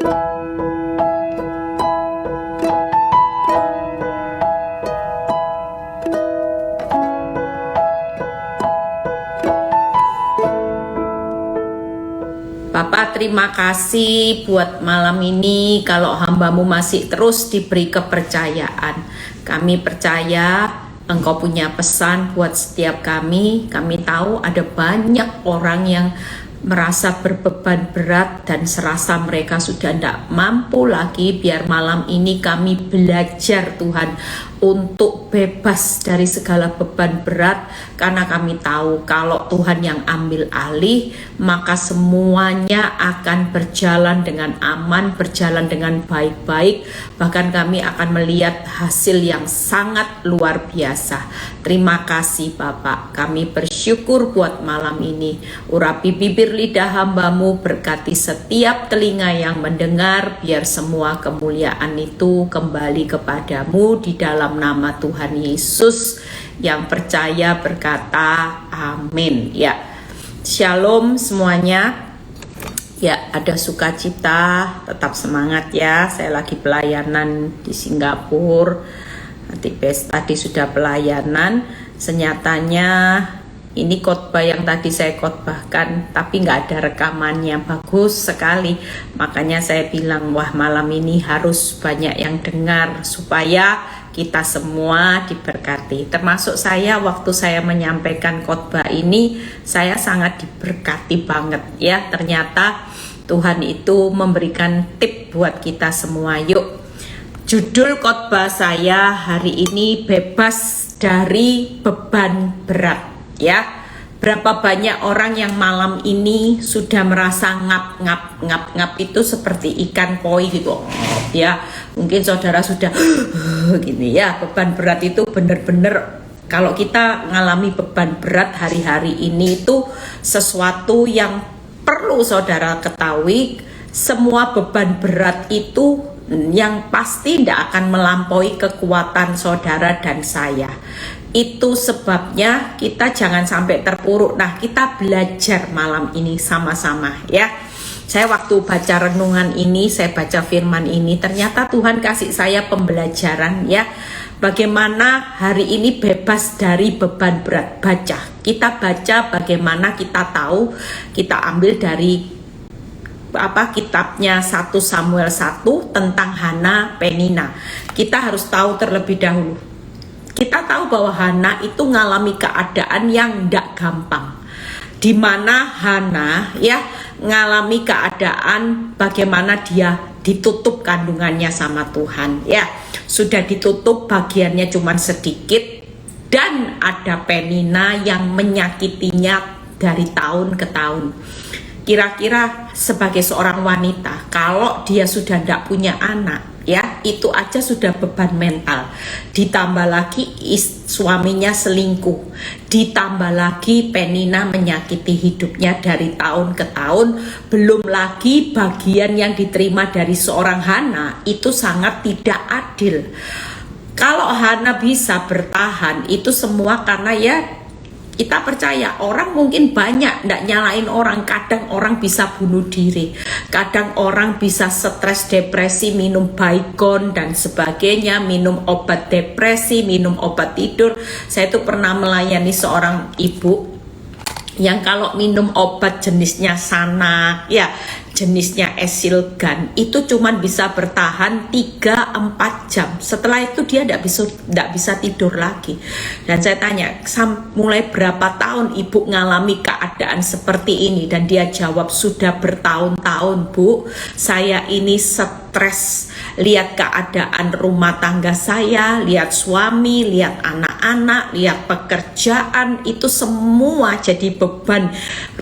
Bapak, terima kasih buat malam ini. Kalau hambamu masih terus diberi kepercayaan, kami percaya Engkau punya pesan buat setiap kami. Kami tahu ada banyak orang yang merasa berbeban berat dan serasa mereka sudah tidak mampu lagi. Biar malam ini kami belajar Tuhan untuk bebas dari segala beban berat, karena kami tahu kalau Tuhan yang ambil alih, maka semuanya akan berjalan dengan aman, berjalan dengan baik-baik. Bahkan kami akan melihat hasil yang sangat luar biasa. Terima kasih Bapak, kami bersyukur buat malam ini. Urapi bibir lidah hambamu, berkati setiap telinga yang mendengar, biar semua kemuliaan itu kembali kepadamu di dalam nama Tuhan Yesus. Yang percaya berkata amin. Ya, shalom semuanya. Ya, ada sukacita, tetap semangat ya. Saya lagi pelayanan di Singapura. Tadi sudah pelayanan. Senyatanya ini khotbah yang tadi saya khotbahkan, tapi nggak ada rekamannya. Bagus sekali. Makanya saya bilang, wah malam ini harus banyak yang dengar supaya kita semua diberkati. Termasuk saya, waktu saya menyampaikan khotbah ini, saya sangat diberkati banget ya. Ternyata Tuhan itu memberikan tip buat kita semua. Yuk, judul khotbah saya hari ini, bebas dari beban berat ya. Berapa banyak orang yang malam ini sudah merasa ngap itu seperti ikan koi gitu ya. Mungkin saudara sudah gini ya. Beban berat itu benar-benar, kalau kita ngalami beban berat hari-hari ini, itu sesuatu yang perlu saudara ketahui. Semua beban berat itu yang pasti tidak akan melampaui kekuatan saudara dan saya. Itu sebabnya kita jangan sampai terpuruk. Nah, kita belajar malam ini sama-sama ya. Saya waktu baca renungan ini, saya baca firman ini, ternyata Tuhan kasih saya pembelajaran ya. Bagaimana hari ini bebas dari beban berat. Baca, kita baca bagaimana kita tahu. Kita ambil dari kitabnya 1 Samuel 1 tentang Hana Penina. Kita harus tahu terlebih dahulu. Kita tahu bahwa Hana itu ngalami keadaan yang tidak gampang, di mana Hana ya ngalami keadaan bagaimana dia ditutup kandungannya sama Tuhan ya. Sudah ditutup, bagiannya cuma sedikit, dan ada Penina yang menyakitinya dari tahun ke tahun. Kira-kira sebagai seorang wanita, kalau dia sudah tidak punya anak ya, itu aja sudah beban mental. Ditambah lagi suaminya selingkuh, ditambah lagi Penina menyakiti hidupnya dari tahun ke tahun. Belum lagi bagian yang diterima dari seorang Hana itu sangat tidak adil. Kalau Hana bisa bertahan, itu semua karena ya, kita percaya orang mungkin banyak, tidak nyalain orang. Kadang orang bisa bunuh diri, kadang orang bisa stres, depresi, minum Baygon dan sebagainya, minum obat depresi, minum obat tidur. Saya tuh pernah melayani seorang ibu yang kalau minum obat jenisnya Sanak ya, jenisnya Esilgan, itu cuman bisa bertahan 3-4 jam. Setelah itu dia tidak bisa tidur lagi. Dan saya tanya, mulai berapa tahun ibu ngalami keadaan seperti ini? Dan dia jawab, sudah bertahun-tahun Bu, saya ini stres, lihat keadaan rumah tangga saya, lihat suami, lihat anak-anak, lihat pekerjaan, itu semua jadi beban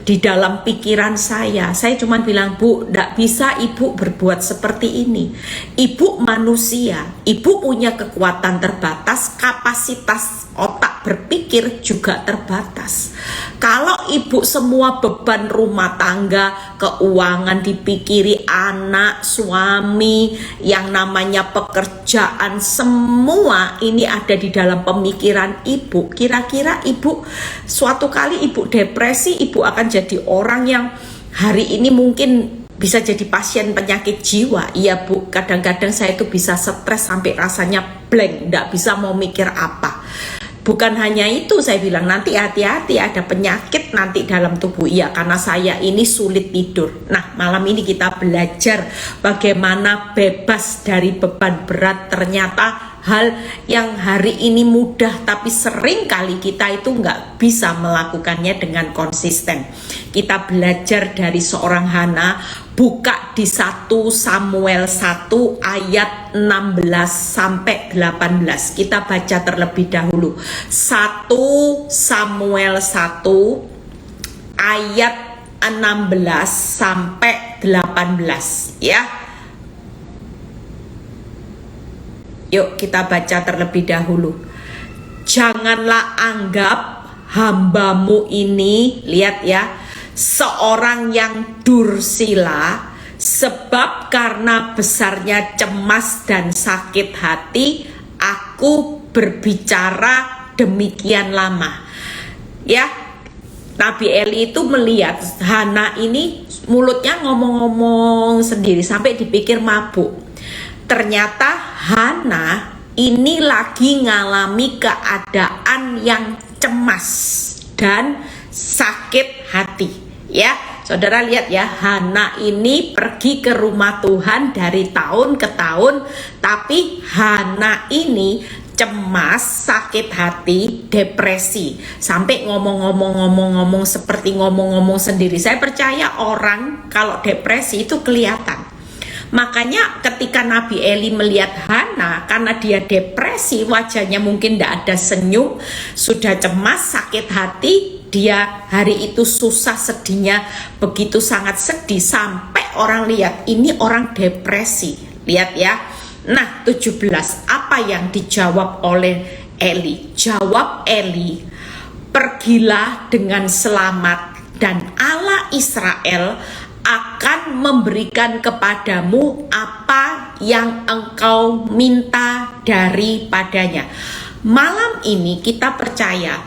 di dalam pikiran saya. Saya cuma bilang, Bu, tidak bisa ibu berbuat seperti ini. Ibu manusia, ibu punya kekuatan terbatas, kapasitas otak berpikir juga terbatas. Kalau ibu semua beban rumah tangga, keuangan dipikiri, anak, suami, yang namanya pekerjaan, semua ini ada di dalam pemikiran ibu. Kira-kira ibu suatu kali ibu depresi, ibu akan jadi orang yang hari ini mungkin bisa jadi pasien penyakit jiwa. Iya Bu, kadang-kadang saya itu bisa stres sampai rasanya blank, nggak bisa mau mikir apa. Bukan hanya itu, saya bilang nanti hati-hati ada penyakit nanti dalam tubuh. Iya, karena saya ini sulit tidur. Nah, malam ini kita belajar bagaimana bebas dari beban berat. Ternyata hal yang hari ini mudah, tapi sering kali kita itu nggak bisa melakukannya dengan konsisten. Kita belajar dari seorang Hana. Buka di 1 Samuel 1 ayat 16 sampai 18. Kita baca terlebih dahulu. 1 Samuel 1 ayat 16 sampai 18 ya. Yuk kita baca terlebih dahulu. Janganlah anggap hambamu ini, lihat ya, seorang yang dursila, sebab karena besarnya cemas dan sakit hati aku berbicara demikian lama. Ya, Nabi Eli itu melihat Hana ini mulutnya ngomong-ngomong sendiri sampai dipikir mabuk. Ternyata Hana ini lagi ngalami keadaan yang cemas dan sakit hati. Ya, saudara lihat ya, Hana ini pergi ke rumah Tuhan dari tahun ke tahun, tapi Hana ini cemas, sakit hati, depresi, sampai ngomong-ngomong seperti ngomong-ngomong sendiri. Saya percaya orang kalau depresi itu kelihatan. Makanya ketika Nabi Eli melihat Hana, karena dia depresi, wajahnya mungkin tidak ada senyum, sudah cemas, sakit hati, dia hari itu susah, sedihnya begitu sangat sedih sampai orang lihat ini orang depresi. Lihat ya. Nah, 17, apa yang dijawab oleh Eli? Jawab Eli, pergilah dengan selamat dan Allah Israel akan memberikan kepadamu apa yang engkau minta daripadanya. Malam ini kita percaya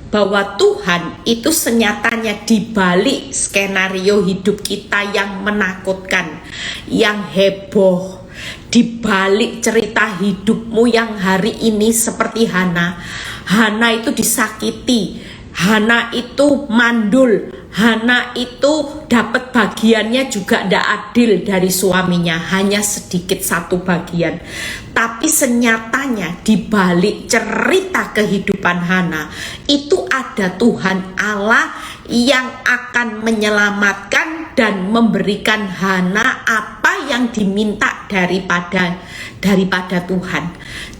bahwa Tuhan itu senyatanya di balik skenario hidup kita yang menakutkan, yang heboh, di balik cerita hidupmu yang hari ini seperti Hana. Hana itu disakiti, Hana itu mandul, Hana itu dapat bagiannya juga tidak adil dari suaminya, hanya sedikit satu bagian. Tapi senyatanya di balik cerita kehidupan Hana itu ada Tuhan Allah yang akan menyelamatkan dan memberikan Hana apa yang diminta daripada Tuhan.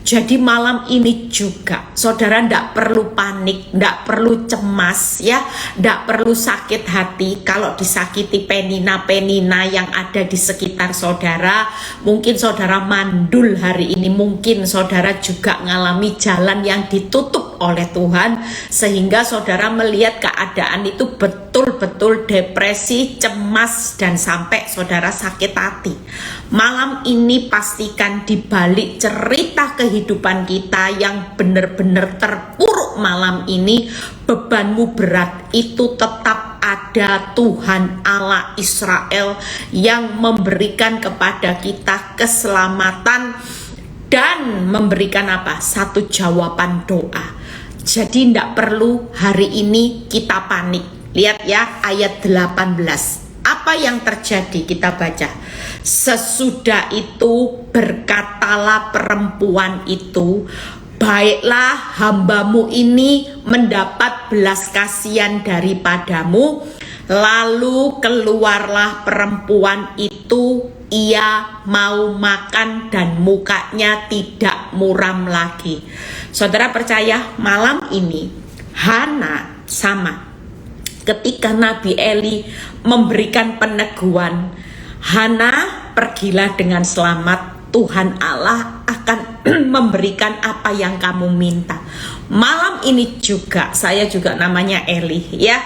Jadi malam ini juga saudara tidak perlu panik, tidak perlu cemas ya, tidak perlu sakit hati kalau disakiti penina-penina yang ada di sekitar saudara. Mungkin saudara mandul hari ini, mungkin saudara juga mengalami jalan yang ditutup oleh Tuhan sehingga saudara melihat keadaan itu betul-betul depresi, cemas, dan sampai saudara sakit hati. Malam ini pastikan di balik cerita kehidupan kita yang benar-benar terpuruk malam ini, bebanmu berat, itu tetap ada Tuhan Allah Israel yang memberikan kepada kita keselamatan dan memberikan apa? Satu jawaban doa. Jadi tidak perlu hari ini kita panik. Lihat ya ayat 18. Apa yang terjadi? Kita baca. Sesudah itu berkatalah perempuan itu, baiklah hambamu ini mendapat belas kasihan daripadamu. Lalu keluarlah perempuan itu, ia mau makan dan mukanya tidak muram lagi. Saudara percaya malam ini Hana sama. Ketika Nabi Eli memberikan peneguhan, Hana pergilah dengan selamat, Tuhan Allah akan memberikan apa yang kamu minta. Malam ini juga, saya juga namanya Eli ya.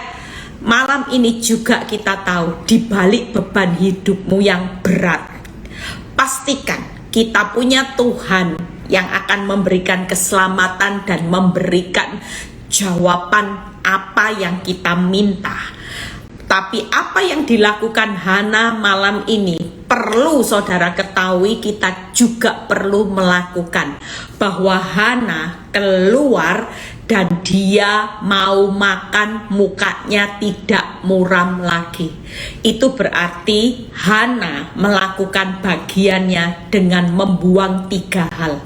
Malam ini juga kita tahu di balik beban hidupmu yang berat, pastikan kita punya Tuhan yang akan memberikan keselamatan dan memberikan jawaban apa yang kita minta. Tapi apa yang dilakukan Hana malam ini perlu saudara ketahui, kita juga perlu melakukan. Bahwa Hana keluar dan dia mau makan, mukanya tidak muram lagi. Itu berarti Hana melakukan bagiannya dengan membuang 3 hal.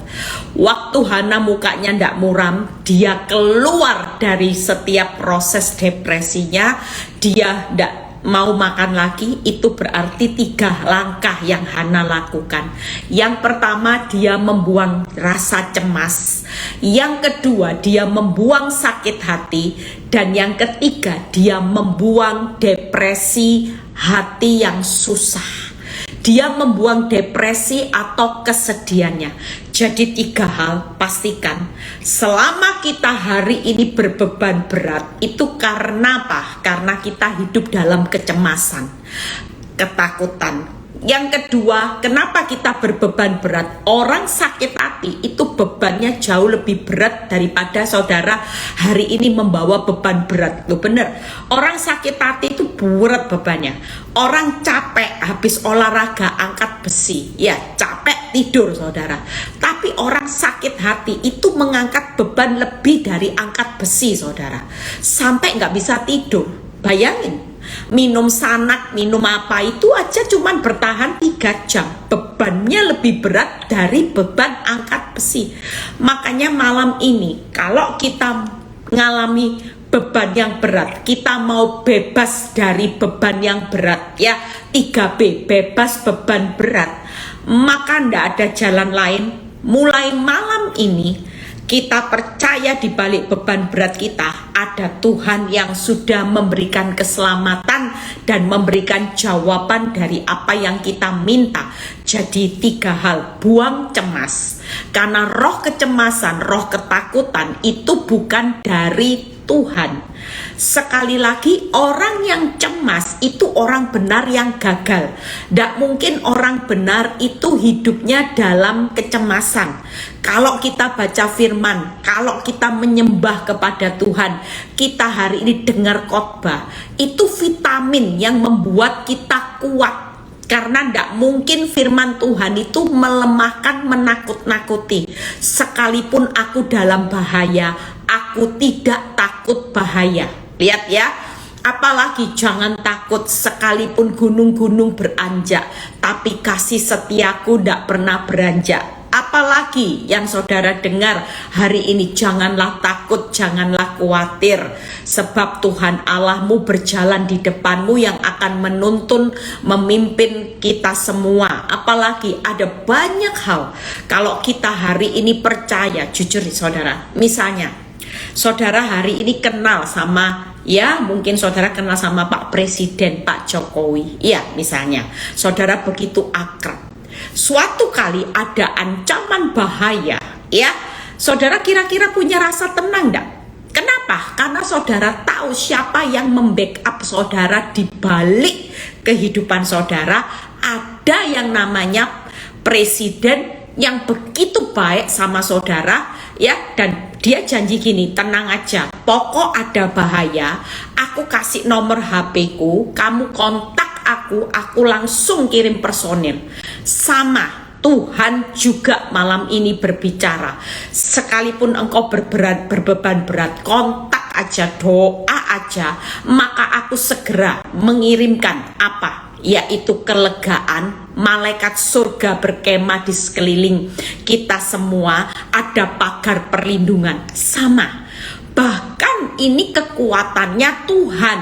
Waktu Hana mukanya tidak muram, dia keluar dari setiap proses depresinya, dia tidak mau makan lagi. Itu berarti 3 langkah yang Hana lakukan. Yang pertama, dia membuang rasa cemas. Yang kedua, dia membuang sakit hati. Dan yang ketiga, dia membuang depresi hati yang susah. Dia membuang depresi atau kesedihannya. Jadi 3 hal, pastikan selama kita hari ini berbeban berat, itu karena apa? Karena kita hidup dalam kecemasan, ketakutan. Yang kedua, kenapa kita berbeban berat? Orang sakit hati itu bebannya jauh lebih berat daripada saudara hari ini membawa beban berat. Loh bener, orang sakit hati itu berat bebannya. Orang capek habis olahraga angkat besi, ya capek tidur saudara. Tapi orang sakit hati itu mengangkat beban lebih dari angkat besi saudara. Sampai nggak bisa tidur, bayangin. Minum sanak, minum apa itu aja cuman bertahan 3 jam. Bebannya lebih berat dari beban angkat besi. Makanya malam ini kalau kita mengalami beban yang berat, kita mau bebas dari beban yang berat, ya 3B, bebas beban berat, maka ndak ada jalan lain. Mulai malam ini kita percaya di balik beban berat kita ada Tuhan yang sudah memberikan keselamatan dan memberikan jawaban dari apa yang kita minta. Jadi 3 hal, buang cemas. Karena roh kecemasan, roh ketakutan itu bukan dari Tuhan. Sekali lagi, orang yang cemas itu orang benar yang gagal. Tidak mungkin orang benar itu hidupnya dalam kecemasan. Kalau kita baca firman, kalau kita menyembah kepada Tuhan, kita hari ini dengar khotbah, itu vitamin yang membuat kita kuat. Karena tidak mungkin firman Tuhan itu melemahkan, menakut-nakuti. Sekalipun aku dalam bahaya, aku tidak takut bahaya. Lihat ya, apalagi jangan takut sekalipun gunung-gunung beranjak, tapi kasih setiaku tidak pernah beranjak. Apalagi yang saudara dengar hari ini, janganlah takut, janganlah khawatir, sebab Tuhan Allahmu berjalan di depanmu yang akan menuntun, memimpin kita semua. Apalagi ada banyak hal kalau kita hari ini percaya, jujur saudara. Misalnya saudara hari ini kenal sama, ya mungkin saudara kenal sama Pak Presiden, Pak Jokowi, ya misalnya saudara begitu akrab. Suatu kali ada ancaman bahaya, ya saudara kira-kira punya rasa tenang enggak? Kenapa? Karena saudara tahu siapa yang membackup saudara di balik kehidupan saudara. Ada yang namanya presiden yang begitu baik sama saudara, ya, dan dia janji gini, tenang aja, pokok ada bahaya, aku kasih nomor HP-ku, kamu kontak aku langsung kirim personil. Sama Tuhan juga malam ini berbicara. Sekalipun engkau berbeban berat, kontak aja, doa aja, maka aku segera mengirimkan apa? Yaitu kelegaan. Malaikat surga berkemah di sekeliling kita semua. Ada pagar perlindungan. Sama. Bahkan ini kekuatannya Tuhan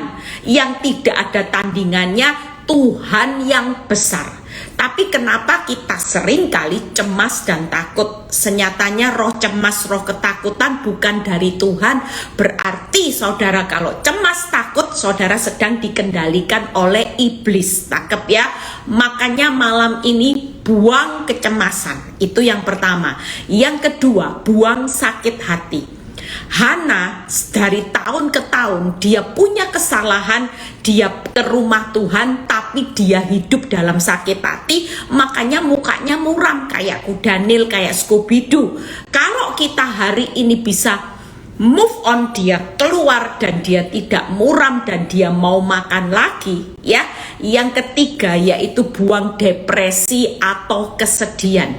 yang tidak ada tandingannya, Tuhan yang besar. Tapi kenapa kita sering kali cemas dan takut? Senyatanya roh cemas, roh ketakutan bukan dari Tuhan. Berarti saudara kalau cemas takut, saudara sedang dikendalikan oleh iblis. Tangkep ya? Makanya malam ini buang kecemasan. Itu yang pertama. Yang kedua, buang sakit hati. Hana dari tahun ke tahun dia punya kesalahan, dia ke rumah Tuhan tapi dia hidup dalam sakit hati, makanya mukanya muram kayak Kudanil, kayak Scooby-Doo. Kalau kita hari ini bisa move on, dia keluar dan dia tidak muram dan dia mau makan lagi, ya. Yang ketiga yaitu buang depresi atau kesedihan.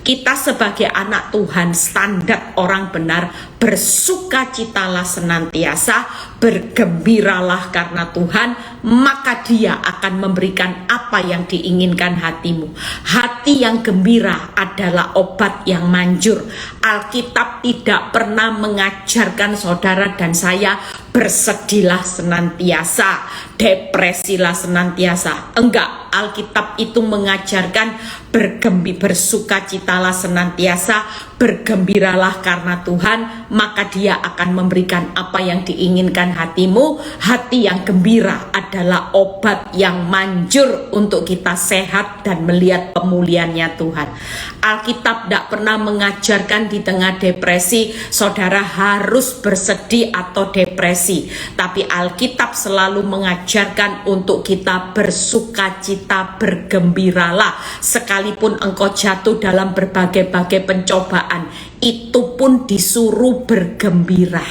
Kita sebagai anak Tuhan, standar orang benar, bersukacitalah senantiasa, bergembiralah karena Tuhan, maka dia akan memberikan apa yang diinginkan hatimu. Hati yang gembira adalah obat yang manjur. Alkitab tidak pernah mengajarkan saudara dan saya bersedihlah senantiasa, depresilah senantiasa. Enggak, Alkitab itu mengajarkan bersukacitalah senantiasa, bergembiralah karena Tuhan, maka dia akan memberikan apa yang diinginkan hatimu. Hati yang gembira adalah obat yang manjur untuk kita sehat dan melihat pemulihannya Tuhan. Alkitab tidak pernah mengajarkan di tengah depresi saudara harus bersedih atau depresi, tapi Alkitab selalu mengajarkan untuk kita bersukacita, bergembiralah. Sekalipun engkau jatuh dalam berbagai-bagai pencobaan, itu pun disuruh bergembira.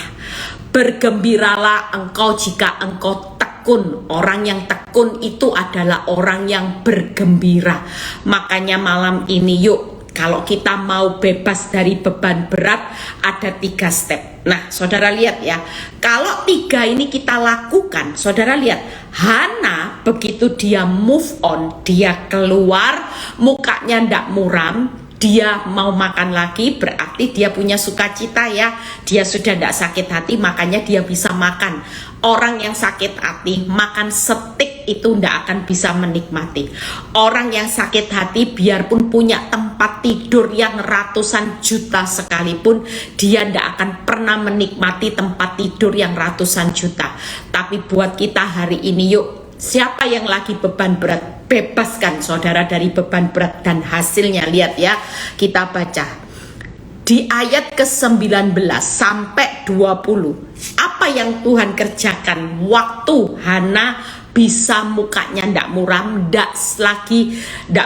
Bergembiralah engkau jika engkau tekun. Orang yang tekun itu adalah orang yang bergembira. Makanya malam ini yuk, kalau kita mau bebas dari beban berat, ada 3 step. Nah, saudara lihat ya, kalau 3 ini kita lakukan, saudara lihat, Hana begitu dia move on, dia keluar, mukanya ndak muram, dia mau makan lagi, berarti dia punya sukacita ya, dia sudah ndak sakit hati, makanya dia bisa makan. Orang yang sakit hati makan steak itu ndak akan bisa menikmati. Orang yang sakit hati biarpun punya tempat tidur yang ratusan juta sekalipun, dia ndak akan pernah menikmati tempat tidur yang ratusan juta. Tapi buat kita hari ini yuk, siapa yang lagi beban berat, bebaskan saudara dari beban berat. Dan hasilnya lihat ya, kita baca di ayat ke-19 sampai 20. Apa yang Tuhan kerjakan waktu Hana bisa mukanya ndak muram, ndak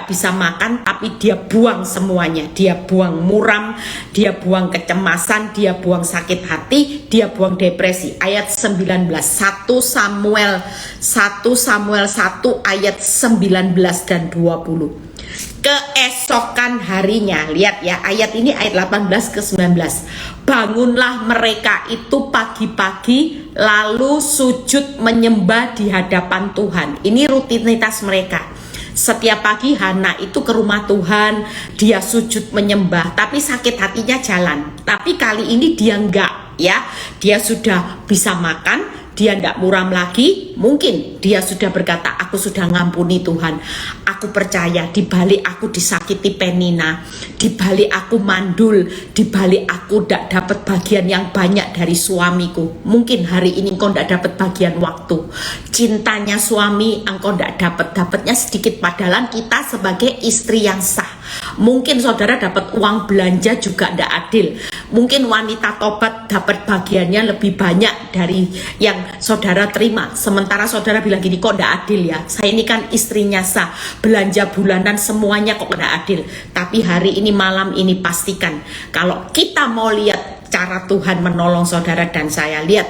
bisa makan, tapi dia buang semuanya. Dia buang muram, dia buang kecemasan, dia buang sakit hati, dia buang depresi. Ayat 19, 1 Samuel 1 ayat 19 dan 20. Keesokan harinya, lihat ya, ayat ini ayat 18 ke 19. Bangunlah mereka itu pagi-pagi, lalu sujud menyembah di hadapan Tuhan. Ini rutinitas mereka. Setiap pagi Hana itu ke rumah Tuhan, dia sujud menyembah, tapi sakit hatinya jalan. Tapi kali ini dia enggak ya, dia sudah bisa makan, dia tidak muram lagi. Mungkin dia sudah berkata, aku sudah ngampuni Tuhan, aku percaya di balik aku disakiti Penina, di balik aku mandul, di balik aku tidak dapat bagian yang banyak dari suamiku. Mungkin hari ini engkau tidak dapat bagian waktu, cintanya suami engkau tidak dapatnya sedikit. Padahal kita sebagai istri yang sah, mungkin saudara dapat uang belanja juga tidak adil. Mungkin wanita tobat dapat bagiannya lebih banyak dari yang saudara terima. Sementara saudara bilang gini, kok tidak adil ya, saya ini kan istrinya sah, belanja bulanan semuanya kok tidak adil. Tapi hari ini, malam ini, pastikan kalau kita mau lihat cara Tuhan menolong saudara dan saya, lihat,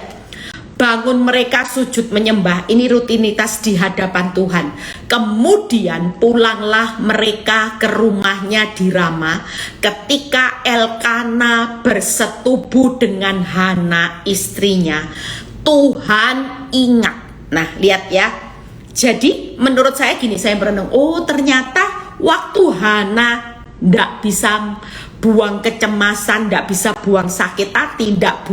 bangun mereka sujud menyembah, ini rutinitas di hadapan Tuhan. Kemudian pulanglah mereka ke rumahnya di Rama. Ketika Elkana bersetubuh dengan Hana istrinya, Tuhan ingat. Nah lihat ya, jadi menurut saya gini, saya berenung, oh ternyata waktu Hana ndak bisa buang kecemasan, ndak bisa buang sakit hati, ndak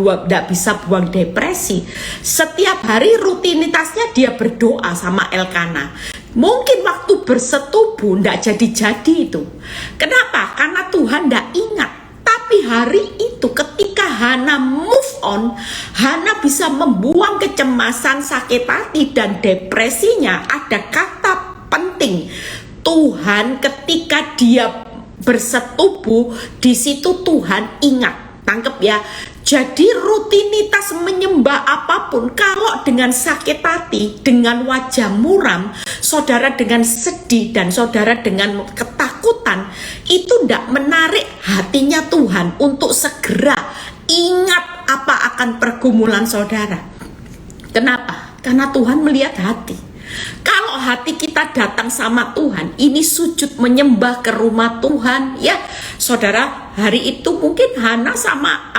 bisa buang depresi, setiap hari rutinitasnya dia berdoa sama Elkana. Mungkin waktu bersetubuh ndak jadi-jadi itu. Kenapa? Karena Tuhan ndak ingat. Tapi hari itu ketika Hana move on, Hana bisa membuang kecemasan, sakit hati, dan depresinya. Ada kata penting, Tuhan ketika dia bersetubuh, di situ Tuhan ingat. Tangkep ya. Jadi rutinitas menyembah apapun, kalau dengan sakit hati, dengan wajah muram, saudara dengan sedih, dan saudara dengan ketakutan, itu tidak menarik hatinya Tuhan untuk segera Ingat apa akan pergumulan saudara. Kenapa? Karena Tuhan melihat hati. Kalau hati kita datang sama Tuhan, ini sujud menyembah ke rumah Tuhan, ya saudara. Hari itu mungkin Hana sama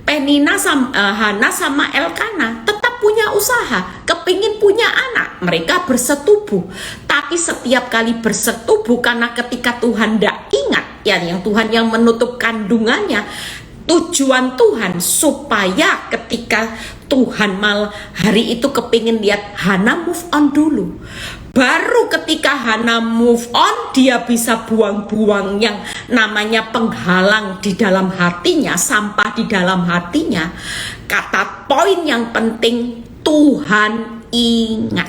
Penina sama Hana sama Elkana tetap punya usaha, kepingin punya anak, mereka bersetubuh. Tapi setiap kali bersetubuh, karena ketika Tuhan tidak ingat, ya yang Tuhan yang menutup kandungannya. Tujuan Tuhan supaya ketika Tuhan hari itu kepingin lihat Hana move on dulu. Baru ketika Hana move on, dia bisa buang-buang yang namanya penghalang di dalam hatinya, sampah di dalam hatinya. Kata poin yang penting, Tuhan ingat.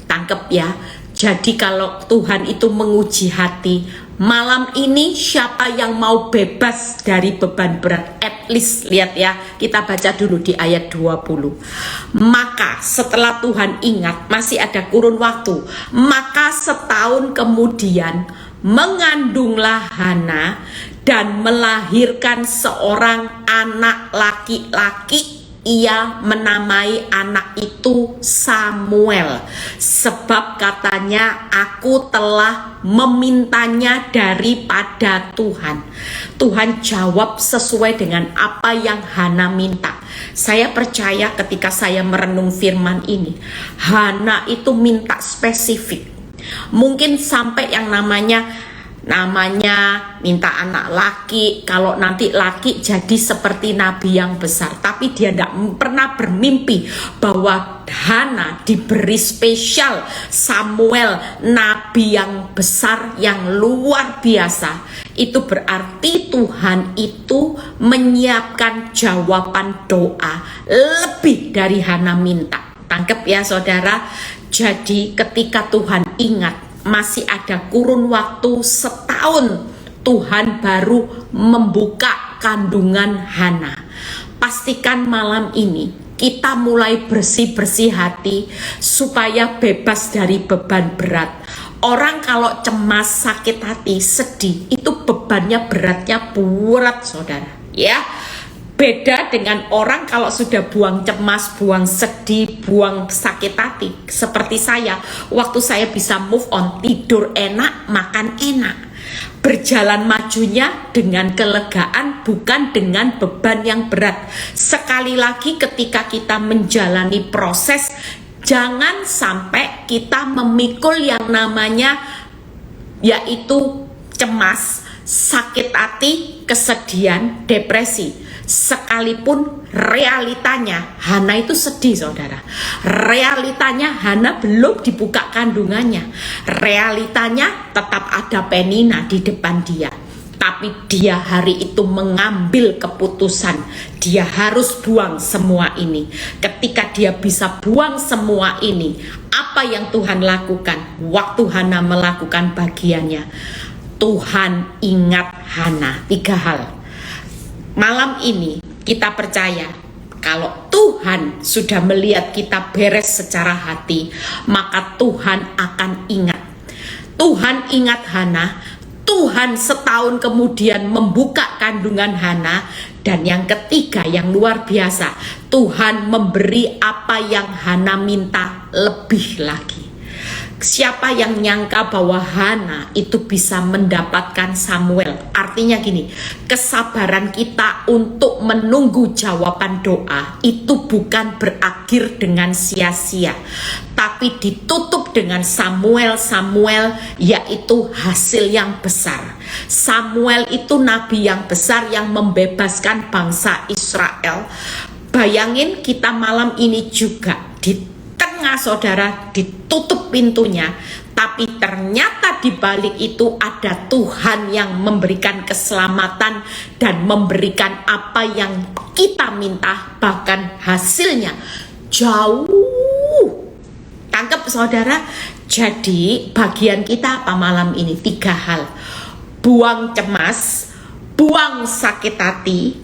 Tangkep ya. Jadi kalau Tuhan itu menguji hati, malam ini siapa yang mau bebas dari beban berat? At least lihat ya, kita baca dulu di ayat 20. Maka setelah Tuhan ingat, masih ada kurun waktu. Maka setahun kemudian mengandunglah Hana dan melahirkan seorang anak laki-laki. Ia menamai anak itu Samuel, sebab katanya aku telah memintanya daripada Tuhan. Tuhan jawab sesuai dengan apa yang Hana minta. Saya percaya ketika saya merenung firman ini, Hana itu minta spesifik. Mungkin sampai yang namanya minta anak laki, kalau nanti laki jadi seperti nabi yang besar. Tapi dia tidak pernah bermimpi bahwa Hana diberi spesial Samuel, nabi yang besar, yang luar biasa. Itu berarti Tuhan itu menyiapkan jawaban doa lebih dari Hana minta. Tangkep ya saudara. Jadi ketika Tuhan ingat, masih ada kurun waktu setahun, Tuhan baru membuka kandungan Hana. Pastikan malam ini kita mulai bersih-bersih hati supaya bebas dari beban berat. Orang kalau cemas, sakit hati, sedih, itu bebannya beratnya berat saudara, ya. Beda dengan orang kalau sudah buang cemas, buang sedih, buang sakit hati. Seperti saya, waktu saya bisa move on, tidur enak, makan enak. Berjalan majunya dengan kelegaan, bukan dengan beban yang berat. Sekali lagi ketika kita menjalani proses, jangan sampai kita memikul yang namanya yaitu cemas, sakit hati, kesedihan, depresi. Sekalipun realitanya Hana itu sedih saudara, realitanya Hana belum dibuka kandungannya, realitanya tetap ada Penina di depan dia. Tapi dia hari itu mengambil keputusan, dia harus buang semua ini. Ketika dia bisa buang semua ini, apa yang Tuhan lakukan? Waktu Hana melakukan bagiannya, Tuhan ingat Hana. 3 hal. Malam ini kita percaya kalau Tuhan sudah melihat kita beres secara hati, maka Tuhan akan ingat. Tuhan ingat Hana, Tuhan setahun kemudian membuka kandungan Hana. Dan yang ketiga yang luar biasa, Tuhan memberi apa yang Hana minta lebih lagi. Siapa yang nyangka bahwa Hana itu bisa mendapatkan Samuel? Artinya gini, kesabaran kita untuk menunggu jawaban doa itu bukan berakhir dengan sia-sia, tapi ditutup dengan Samuel, yaitu hasil yang besar. Samuel itu nabi yang besar yang membebaskan bangsa Israel. Bayangin kita malam ini juga di tengah saudara ditutup pintunya, tapi ternyata di balik itu ada Tuhan yang memberikan keselamatan dan memberikan apa yang kita minta, bahkan hasilnya jauh. Tangkap saudara. Jadi bagian kita apa malam ini? 3 hal. Buang cemas, buang sakit hati,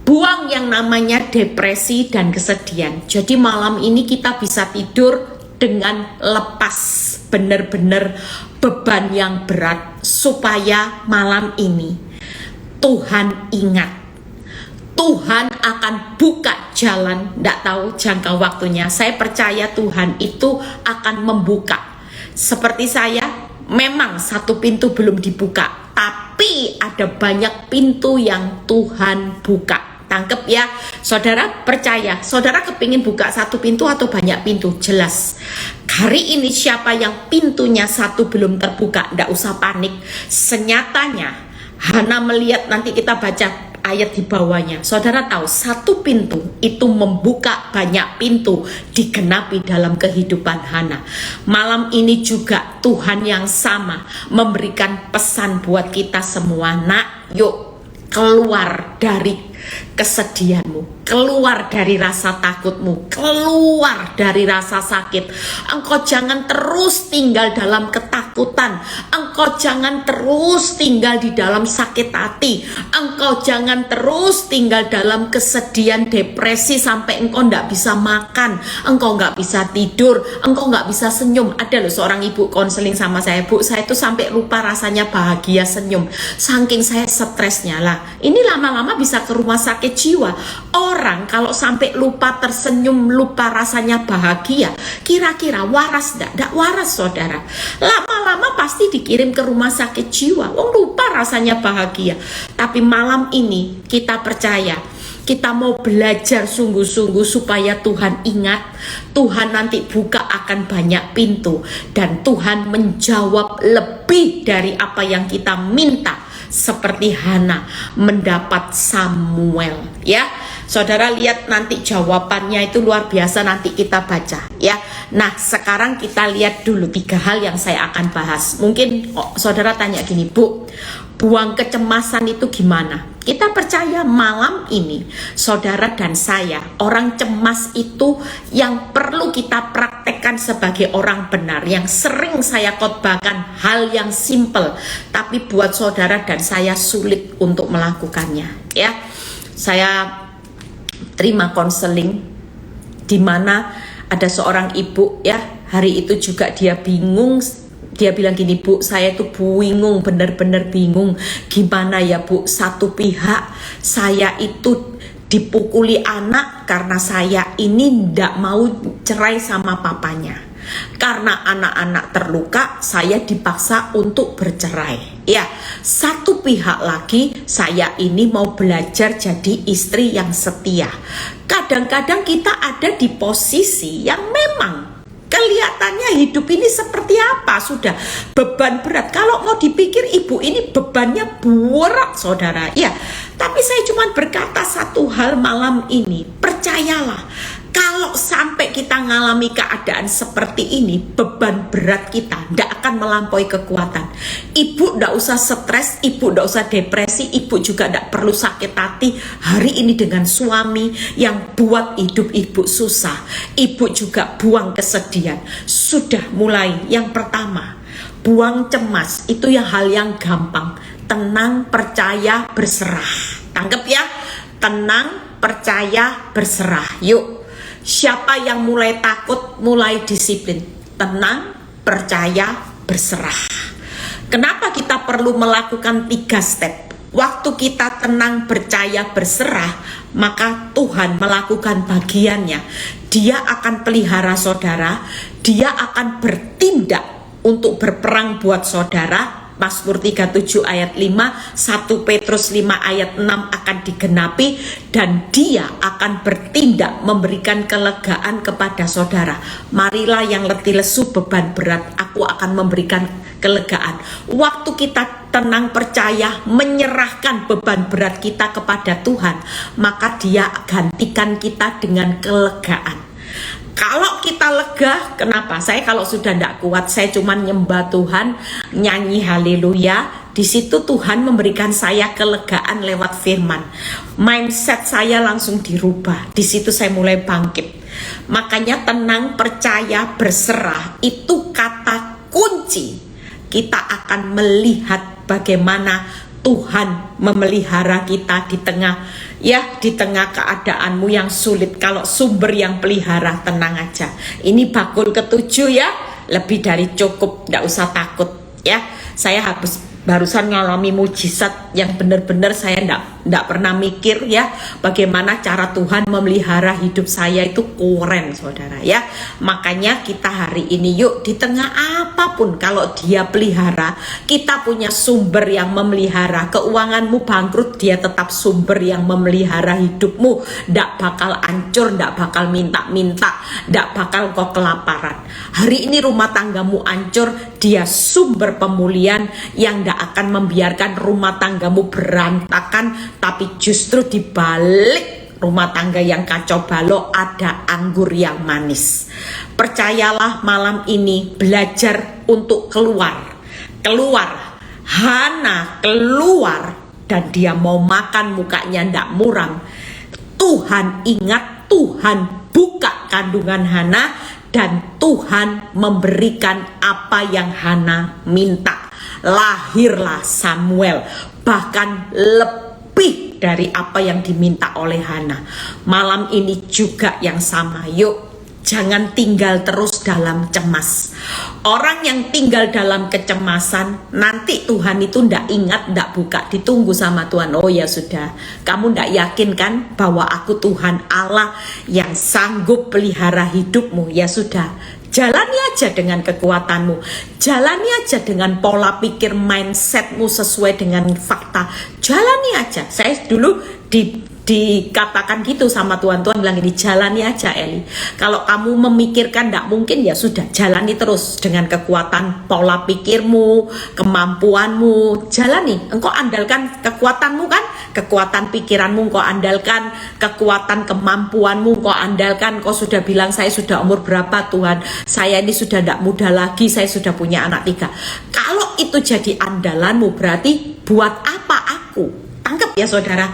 buang yang namanya depresi dan kesedihan. Jadi malam ini kita bisa tidur dengan lepas benar-benar beban yang berat, supaya malam ini Tuhan ingat. Tuhan akan buka jalan, tidak tahu jangka waktunya. Saya percaya Tuhan itu akan membuka. Seperti saya, memang satu pintu belum dibuka, tapi ada banyak pintu yang Tuhan buka. Tangkep ya, saudara percaya, saudara kepingin buka satu pintu atau banyak pintu? Jelas. Hari ini siapa yang pintunya satu belum terbuka, tidak usah panik. Senyatanya, Hana melihat, nanti kita baca ayat di bawahnya. Saudara tahu, satu pintu itu membuka banyak pintu digenapi dalam kehidupan Hana. Malam ini juga Tuhan yang sama memberikan pesan buat kita semua. Nak, yuk keluar dari kesedihanmu, keluar dari rasa takutmu, keluar dari rasa sakit. Engkau jangan terus tinggal dalam ketakutan, engkau jangan terus tinggal di dalam sakit hati, engkau jangan terus tinggal dalam kesedihan, depresi sampai engkau nggak bisa makan, engkau nggak bisa tidur, engkau nggak bisa senyum. Ada loh seorang ibu konseling sama saya, Bu, saya tuh sampai lupa rasanya bahagia senyum, saking saya stresnya. Lah ini lama-lama bisa ke rumah sakit jiwa. Orang kalau sampai lupa tersenyum, lupa rasanya bahagia, kira-kira waras enggak? Enggak waras, saudara. Lama-lama pasti dikirim ke rumah sakit jiwa. Wong lupa rasanya bahagia. Tapi malam ini kita percaya, kita mau belajar sungguh-sungguh supaya Tuhan ingat, Tuhan nanti buka akan banyak pintu, dan Tuhan menjawab lebih dari apa yang kita minta. Seperti Hana mendapat Samuel, ya. Saudara lihat nanti jawabannya itu luar biasa, nanti kita baca ya. Nah sekarang kita lihat dulu 3 hal yang saya akan bahas. Mungkin saudara tanya gini, Bu, buang kecemasan itu gimana? Kita percaya malam ini saudara dan saya, orang cemas itu yang perlu kita praktekkan sebagai orang benar. Yang sering saya khotbahkan hal yang simple, tapi buat saudara dan saya sulit untuk melakukannya ya. Saya terima konseling di mana ada seorang ibu ya, hari itu juga dia bingung. Dia bilang gini, Bu, saya itu bingung, bener-bener bingung. Gimana ya, Bu? Satu pihak saya itu dipukuli anak karena saya ini ndak mau cerai sama papanya. Karena anak-anak terluka, saya dipaksa untuk bercerai. Ya, satu pihak lagi, saya ini mau belajar jadi istri yang setia. Kadang-kadang kita ada di posisi yang memang kelihatannya hidup ini seperti apa, sudah beban berat. Kalau mau dipikir ibu ini bebannya berat, saudara. Ya, tapi saya cuma berkata satu hal malam ini, percayalah, kalau sampai kita ngalami keadaan seperti ini, beban berat kita tidak akan melampaui kekuatan. Ibu tidak usah stres, ibu tidak usah depresi, ibu juga tidak perlu sakit hati hari ini dengan suami yang buat hidup ibu susah. Ibu juga buang kesedihan. Sudah mulai, yang pertama, buang cemas, itu yang hal yang gampang. Tenang, percaya, berserah. Tangkep ya, tenang, percaya, berserah. Yuk. Siapa yang mulai takut, mulai disiplin. Tenang, percaya, berserah. Kenapa kita perlu melakukan 3 step? Waktu kita tenang, percaya, berserah, maka Tuhan melakukan bagiannya. Dia akan pelihara saudara, dia akan bertindak untuk berperang buat saudara. Mazmur 37 ayat 5, 1 Petrus 5 ayat 6 akan digenapi, dan dia akan bertindak memberikan kelegaan kepada saudara. Marilah yang letih lesu beban berat, aku akan memberikan kelegaan. Waktu kita tenang, percaya, menyerahkan beban berat kita kepada Tuhan, maka dia gantikan kita dengan kelegaan. Kalau kita lega, kenapa? Saya kalau sudah tidak kuat, saya cuma nyembah Tuhan, nyanyi haleluya. Di situ Tuhan memberikan saya kelegaan lewat firman. Mindset saya langsung dirubah. Di situ saya mulai bangkit. Makanya tenang, percaya, berserah itu kata kunci. Kita akan melihat bagaimana Tuhan memelihara kita di tengah keadaanmu yang sulit. Kalau sumber yang pelihara, tenang aja. Ini bakul ke-7 ya, lebih dari cukup, tidak usah takut ya. Saya barusan ngalami mujizat yang benar-benar saya Nggak pernah mikir ya bagaimana cara Tuhan memelihara hidup saya itu keren saudara ya. Makanya kita hari ini yuk di tengah apapun kalau dia pelihara, kita punya sumber yang memelihara. Keuanganmu bangkrut, dia tetap sumber yang memelihara hidupmu. Nggak bakal hancur, nggak bakal minta-minta, nggak bakal kau kelaparan. Hari ini rumah tanggamu hancur, dia sumber pemulihan yang nggak akan membiarkan rumah tanggamu berantakan, tapi justru di balik rumah tangga yang kacau balau ada anggur yang manis. Percayalah malam ini belajar untuk keluar. Hana keluar dan dia mau makan mukanya ndak muram. Tuhan ingat, Tuhan buka kandungan Hana dan Tuhan memberikan apa yang Hana minta. Lahirlah Samuel, bahkan lebih dari apa yang diminta oleh Hana. Malam ini juga yang sama, yuk jangan tinggal terus dalam cemas. Orang yang tinggal dalam kecemasan, nanti Tuhan itu ndak ingat, ndak buka, ditunggu sama Tuhan. Oh ya sudah, kamu ndak yakin kan bahwa aku Tuhan Allah yang sanggup pelihara hidupmu? Ya sudah, jalani aja dengan kekuatanmu, jalani aja dengan pola pikir mindsetmu sesuai dengan fakta, jalani aja. Saya dulu dikatakan gitu sama Tuhan bilang gini, jalani aja Eli, kalau kamu memikirkan tidak mungkin ya sudah, jalani terus dengan kekuatan pola pikirmu, kemampuanmu, jalani. Engkau andalkan kekuatanmu kan, kekuatan pikiranmu engkau andalkan, kekuatan kemampuanmu engkau andalkan. Kau sudah bilang saya sudah umur berapa Tuhan, saya ini sudah tidak muda lagi, saya sudah punya anak 3. Kalau itu jadi andalanmu, berarti buat apa aku? Tangkap ya saudara,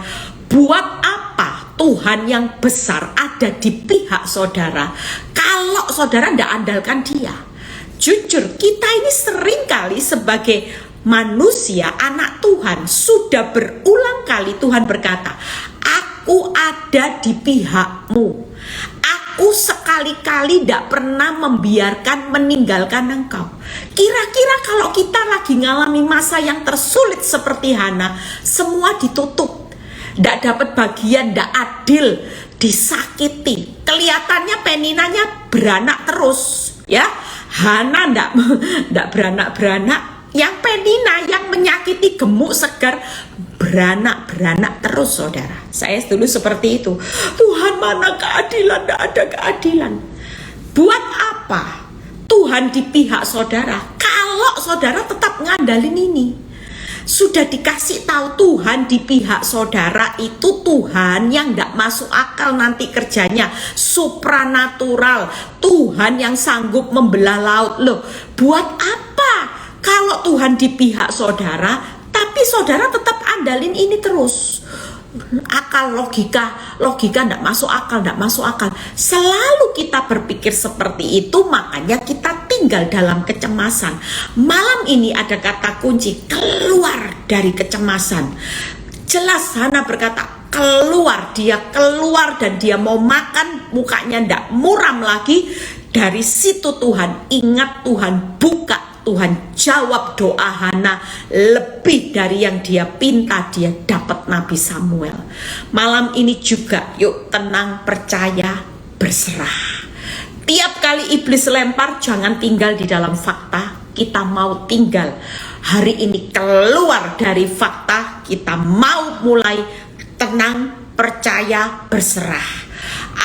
buat apa Tuhan yang besar ada di pihak saudara kalau saudara tidak andalkan dia? Jujur, kita ini seringkali sebagai manusia, anak Tuhan, sudah berulang kali Tuhan berkata, aku ada di pihakmu. Aku sekali-kali tidak pernah membiarkan meninggalkan engkau. Kira-kira kalau kita lagi ngalami masa yang tersulit seperti Hana, semua ditutup, tidak dapat bagian, tidak adil, disakiti. Kelihatannya Peninanya beranak terus, ya. Hana tidak beranak-beranak. Yang Penina yang menyakiti gemuk segar beranak terus saudara. Saya dulu seperti itu. Tuhan mana keadilan? Tidak ada keadilan. Buat apa Tuhan di pihak saudara kalau saudara tetap ngandalin ini? Sudah dikasih tahu Tuhan di pihak saudara itu Tuhan yang tidak masuk akal nanti kerjanya, supranatural, Tuhan yang sanggup membelah laut. Loh, buat apa kalau Tuhan di pihak saudara tapi saudara tetap andalin ini terus? Akal, logika tidak masuk akal. Selalu kita berpikir seperti itu, makanya kita tinggal dalam kecemasan. Malam ini ada kata kunci, keluar dari kecemasan. Jelas Hana berkata keluar, dia keluar dan dia mau makan, mukanya tidak muram lagi. Dari situ Tuhan ingat, Tuhan buka, Tuhan jawab doa Hana lebih dari yang dia pinta. Dia dapat Nabi Samuel. Malam ini juga yuk tenang, percaya, berserah. Tiap kali iblis lempar, jangan tinggal di dalam fakta. Kita mau tinggal hari ini keluar dari fakta. Kita mau mulai tenang, percaya, berserah.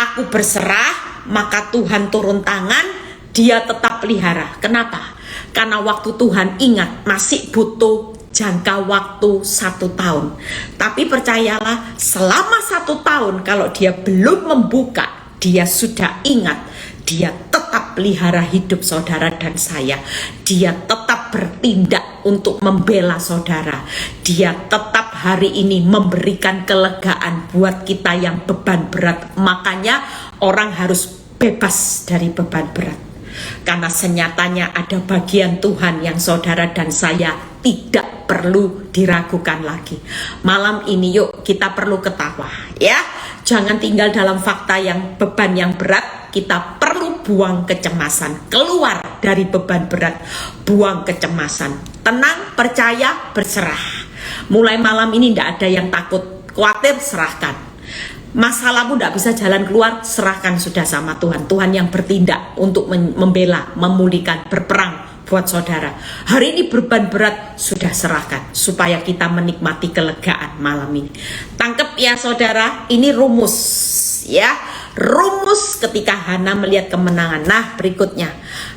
Aku berserah, maka Tuhan turun tangan, dia tetap pelihara. Kenapa? Karena waktu Tuhan ingat masih butuh jangka waktu 1 tahun. Tapi percayalah, selama 1 tahun kalau dia belum membuka, dia sudah ingat, dia tetap pelihara hidup saudara dan saya. Dia tetap bertindak untuk membela saudara. Dia tetap hari ini memberikan kelegaan buat kita yang beban berat. Makanya orang harus bebas dari beban berat. Karena senyatanya ada bagian Tuhan yang saudara dan saya tidak perlu diragukan lagi. Malam ini yuk kita perlu ketawa ya. Jangan tinggal dalam fakta yang beban yang berat. Kita perlu buang kecemasan. Keluar dari beban berat, buang kecemasan. Tenang, percaya, berserah. Mulai malam ini tidak ada yang takut. Khawatir, serahkan. Masalahmu tidak bisa jalan keluar, serahkan sudah sama Tuhan. Tuhan yang bertindak untuk membela, memulihkan, berperang buat saudara. Hari ini beban berat, sudah serahkan supaya kita menikmati kelegaan malam ini. Tangkep ya saudara, ini rumus ya. Rumus ketika Hana melihat kemenangan. Nah, berikutnya,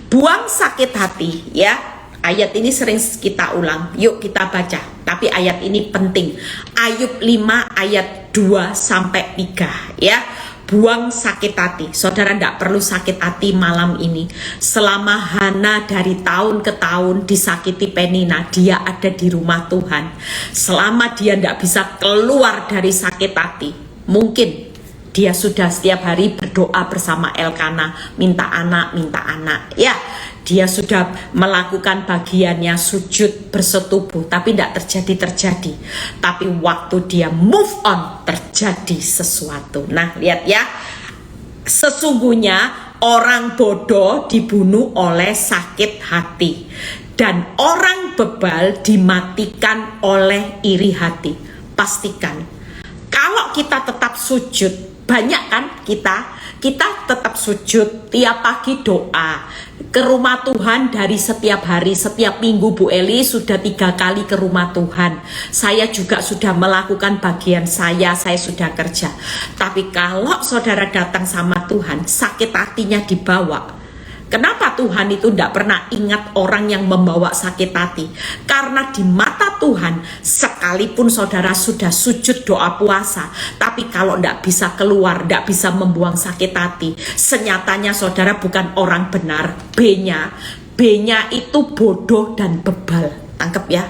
buang sakit hati ya. Ayat ini sering kita ulang, yuk kita baca. Tapi ayat ini penting. Ayub 5 ayat 2-3 ya. Buang sakit hati. Saudara tidak perlu sakit hati malam ini. Selama Hana dari tahun ke tahun disakiti Penina, dia ada di rumah Tuhan. Selama dia tidak bisa keluar dari sakit hati, mungkin dia sudah setiap hari berdoa bersama Elkana, minta anak ya. Dia sudah melakukan bagiannya, sujud bersetubuh, tapi tidak terjadi. Tapi waktu dia move on, terjadi sesuatu. Nah, lihat ya. Sesungguhnya orang bodoh dibunuh oleh sakit hati, dan orang bebal dimatikan oleh iri hati. Pastikan, kalau kita tetap sujud, banyak kan kita tetap sujud, tiap pagi doa ke rumah Tuhan. Dari setiap hari, setiap minggu Bu Eli sudah 3 kali ke rumah Tuhan. Saya juga sudah melakukan bagian saya sudah kerja. Tapi kalau saudara datang sama Tuhan, sakit hatinya dibawa. Kenapa Tuhan itu tidak pernah ingat orang yang membawa sakit hati? Karena di mata Tuhan, sekalipun saudara sudah sujud doa puasa, tapi kalau tidak bisa keluar, tidak bisa membuang sakit hati, senyatanya saudara bukan orang benar. B-nya itu bodoh dan bebal. Tangkep ya.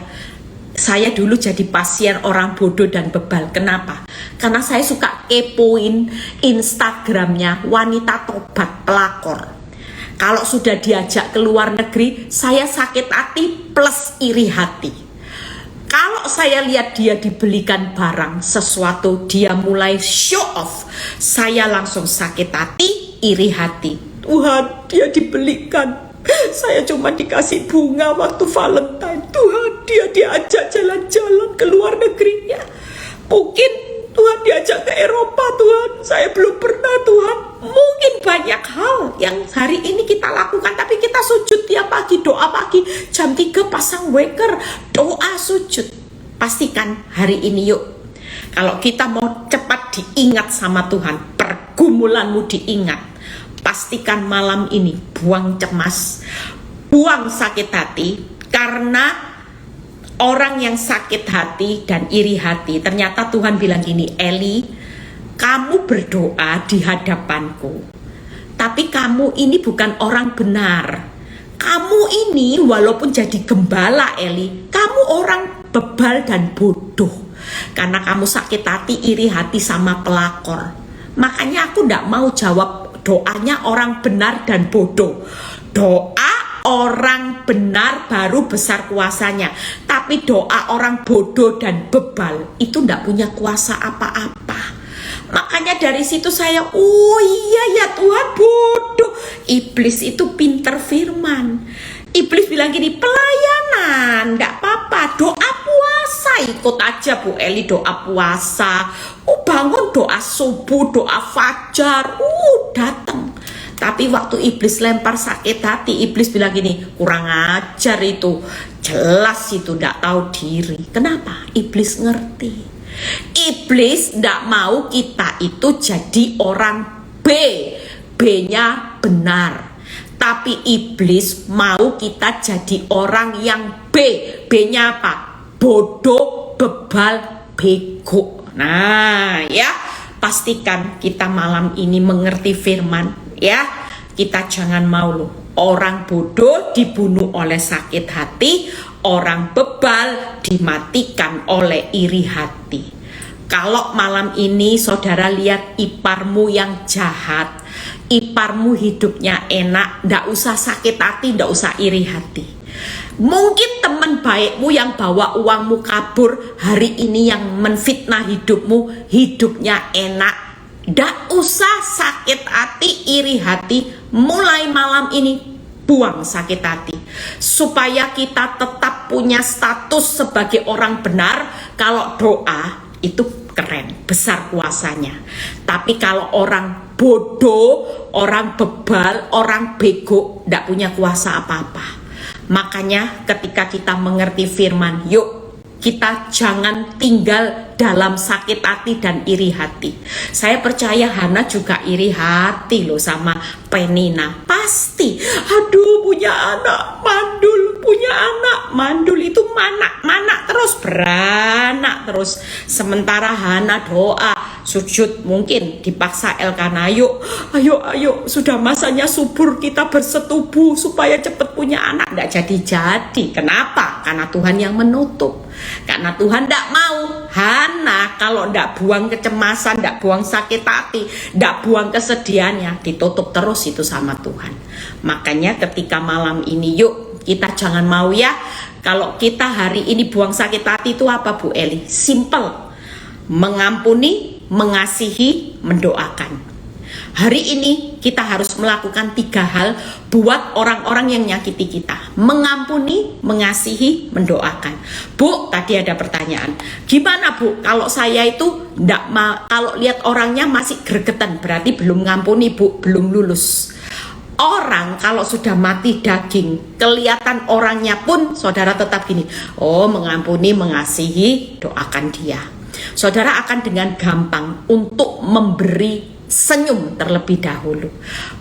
Saya dulu jadi pasien orang bodoh dan bebal. Kenapa? Karena saya suka kepoin Instagramnya wanita tobat pelakor. Kalau sudah diajak ke luar negeri, saya sakit hati plus iri hati. Kalau saya lihat dia dibelikan barang sesuatu, dia mulai show off, saya langsung sakit hati, iri hati. Tuhan, dia dibelikan, saya cuma dikasih bunga waktu Valentine. Tuhan, dia diajak jalan-jalan ke luar negeri ya. Mungkin Tuhan diajak ke Eropa, Tuhan. Saya belum pernah, Tuhan. Mungkin banyak hal yang hari ini kita lakukan, tapi kita sujud tiap pagi, doa pagi, jam 3 pasang waker, doa sujud. Pastikan hari ini yuk. Kalau kita mau cepat diingat sama Tuhan, pergumulanmu diingat. Pastikan malam ini buang cemas, buang sakit hati, karena orang yang sakit hati dan iri hati, ternyata Tuhan bilang gini, Eli, kamu berdoa di hadapanku, tapi kamu ini bukan orang benar. Kamu ini walaupun jadi gembala Eli, kamu orang bebal dan bodoh. Karena kamu sakit hati, iri hati sama pelakor. Makanya aku tidak mau jawab doanya orang benar dan bodoh. Doa orang benar baru besar kuasanya, tapi doa orang bodoh dan bebal itu tidak punya kuasa apa-apa. Makanya dari situ saya, oh iya ya Tuhan, bodoh. Iblis itu pinter firman. Iblis bilang gini, pelayanan tidak apa-apa, doa puasa ikut aja Bu Eli, doa puasa, bangun doa subuh, doa fajar, datang. Tapi waktu iblis lempar sakit hati, iblis bilang gini, kurang ajar itu, jelas itu tidak tahu diri. Kenapa? Iblis ngerti. Iblis tidak mau kita itu jadi orang B, B-nya benar. Tapi iblis mau kita jadi orang yang B, B-nya apa? Bodoh, bebal, bego. Nah ya, pastikan kita malam ini mengerti firman ya. Kita jangan mau loh orang bodoh dibunuh oleh sakit hati, orang bebal dimatikan oleh iri hati. Kalau malam ini saudara lihat iparmu yang jahat, iparmu hidupnya enak, ndak usah sakit hati, ndak usah iri hati. Mungkin teman baikmu yang bawa uangmu kabur hari ini yang menfitnah hidupmu, hidupnya enak, ndak usah sakit hati, iri hati. Mulai malam ini buang sakit hati, supaya kita tetap punya status sebagai orang benar. Kalau doa itu keren, besar kuasanya. Tapi kalau orang bodoh, orang bebal, orang bego, tidak punya kuasa apa-apa. Makanya ketika kita mengerti firman, yuk kita jangan tinggal dalam sakit hati dan iri hati. Saya percaya Hana juga iri hati loh sama Penina. Pasti, aduh punya anak mandul, punya anak mandul itu mana terus, beranak terus. Sementara Hana doa, sujud, mungkin dipaksa Elkana, ayo sudah masanya subur, kita bersetubuh supaya cepat punya anak. Nggak jadi-jadi. Kenapa? Karena Tuhan yang menutup. Karena Tuhan tidak mau. Hana kalau tidak buang kecemasan, tidak buang sakit hati, tidak buang kesedihannya, ditutup terus itu sama Tuhan. Makanya ketika malam ini, yuk kita jangan mau ya. Kalau kita hari ini buang sakit hati itu apa Bu Eli? Simple. Mengampuni, mengasihi, mendoakan. Hari ini kita harus melakukan 3 hal buat orang-orang yang nyakiti kita. Mengampuni, mengasihi, mendoakan. Bu, tadi ada pertanyaan. Gimana Bu, kalau saya itu kalau lihat orangnya masih gregetan, berarti belum ngampuni Bu, belum lulus. Orang kalau sudah mati daging, kelihatan orangnya pun saudara tetap gini, oh mengampuni, mengasihi, doakan dia. Saudara akan dengan gampang untuk memberi senyum terlebih dahulu.